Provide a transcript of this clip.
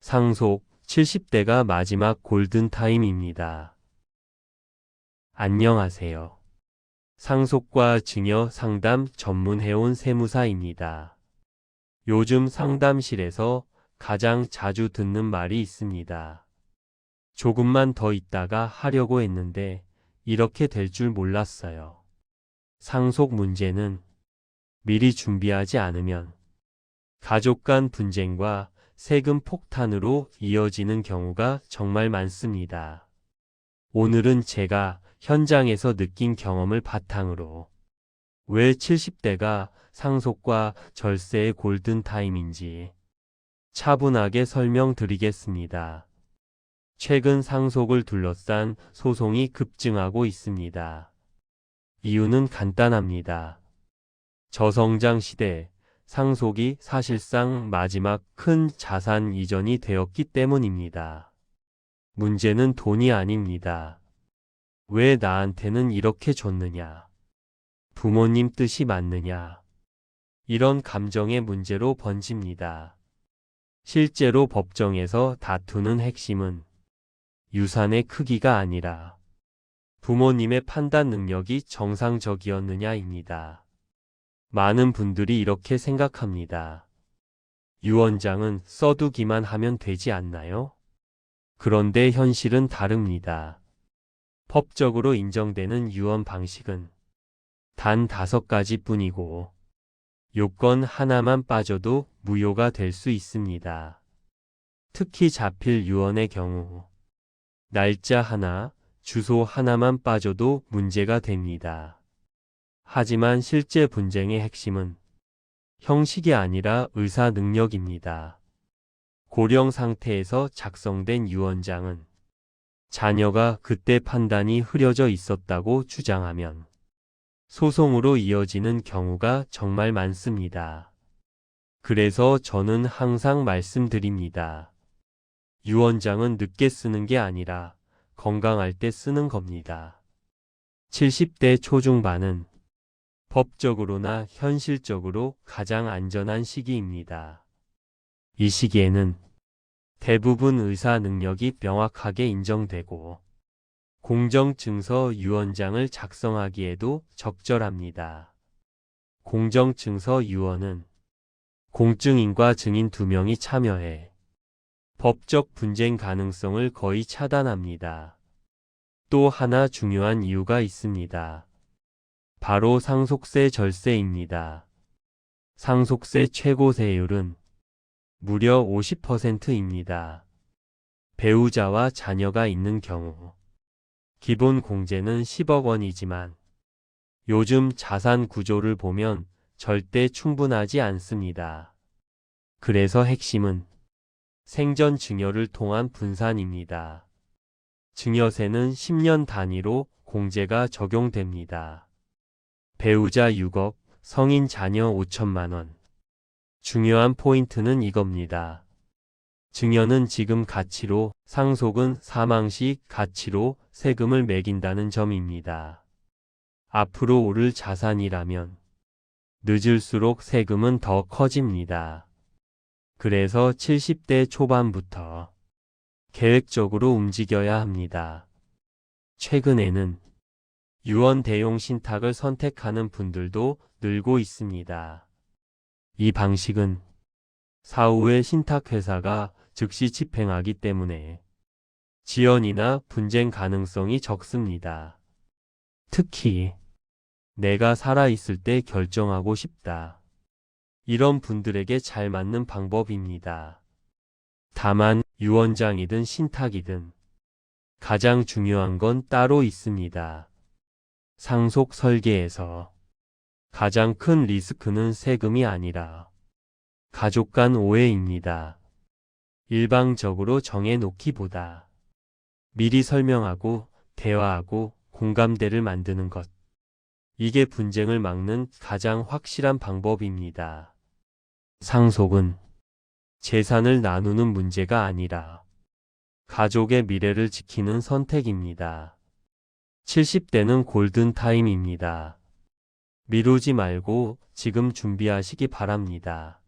상속 70대가 마지막 골든타임입니다. 안녕하세요. 상속과 증여 상담 전문해온 세무사입니다. 요즘 상담실에서 가장 자주 듣는 말이 있습니다. 조금만 더 있다가 하려고 했는데 이렇게 될 줄 몰랐어요. 상속 문제는 미리 준비하지 않으면 가족 간 분쟁과 세금 폭탄으로 이어지는 경우가 정말 많습니다. 오늘은 제가 현장에서 느낀 경험을 바탕으로 왜 70대가 상속과 절세의 골든타임인지 차분하게 설명드리겠습니다. 최근 상속을 둘러싼 소송이 급증하고 있습니다. 이유는 간단합니다. 저성장 시대 상속이 사실상 마지막 큰 자산 이전이 되었기 때문입니다. 문제는 돈이 아닙니다. 왜 나한테는 이렇게 줬느냐? 부모님 뜻이 맞느냐? 이런 감정의 문제로 번집니다. 실제로 법정에서 다투는 핵심은 유산의 크기가 아니라 부모님의 판단 능력이 정상적이었느냐입니다. 많은 분들이 이렇게 생각합니다. 유언장은 써두기만 하면 되지 않나요? 그런데 현실은 다릅니다. 법적으로 인정되는 유언 방식은 단 5가지 뿐이고 요건 하나만 빠져도 무효가 될 수 있습니다. 특히 자필 유언의 경우 날짜 하나, 주소 하나만 빠져도 문제가 됩니다. 하지만 실제 분쟁의 핵심은 형식이 아니라 의사 능력입니다. 고령 상태에서 작성된 유언장은 자녀가 그때 판단이 흐려져 있었다고 주장하면 소송으로 이어지는 경우가 정말 많습니다. 그래서 저는 항상 말씀드립니다. 유언장은 늦게 쓰는 게 아니라 건강할 때 쓰는 겁니다. 70대 초중반은 법적으로나 현실적으로 가장 안전한 시기입니다. 이 시기에는 대부분 의사 능력이 명확하게 인정되고 공정증서 유언장을 작성하기에도 적절합니다. 공정증서 유언은 공증인과 증인 2명이 참여해 법적 분쟁 가능성을 거의 차단합니다. 또 하나 중요한 이유가 있습니다. 바로 상속세 절세입니다. 상속세 최고 세율은 무려 50%입니다. 배우자와 자녀가 있는 경우 기본 공제는 10억 원이지만 요즘 자산 구조를 보면 절대 충분하지 않습니다. 그래서 핵심은 생전 증여를 통한 분산입니다. 증여세는 10년 단위로 공제가 적용됩니다. 배우자 6억, 성인 자녀 5천만 원. 중요한 포인트는 이겁니다. 증여는 지금 가치로, 상속은 사망 시 가치로 세금을 매긴다는 점입니다. 앞으로 오를 자산이라면 늦을수록 세금은 더 커집니다. 그래서 70대 초반부터 계획적으로 움직여야 합니다. 최근에는 유언 대용 신탁을 선택하는 분들도 늘고 있습니다. 이 방식은 사후에 신탁회사가 즉시 집행하기 때문에 지연이나 분쟁 가능성이 적습니다. 특히 내가 살아있을 때 결정하고 싶다. 이런 분들에게 잘 맞는 방법입니다. 다만 유언장이든 신탁이든 가장 중요한 건 따로 있습니다. 상속 설계에서 가장 큰 리스크는 세금이 아니라 가족 간 오해입니다. 일방적으로 정해놓기보다 미리 설명하고 대화하고 공감대를 만드는 것. 이게 분쟁을 막는 가장 확실한 방법입니다. 상속은 재산을 나누는 문제가 아니라 가족의 미래를 지키는 선택입니다. 70대는 골든타임입니다. 미루지 말고 지금 준비하시기 바랍니다.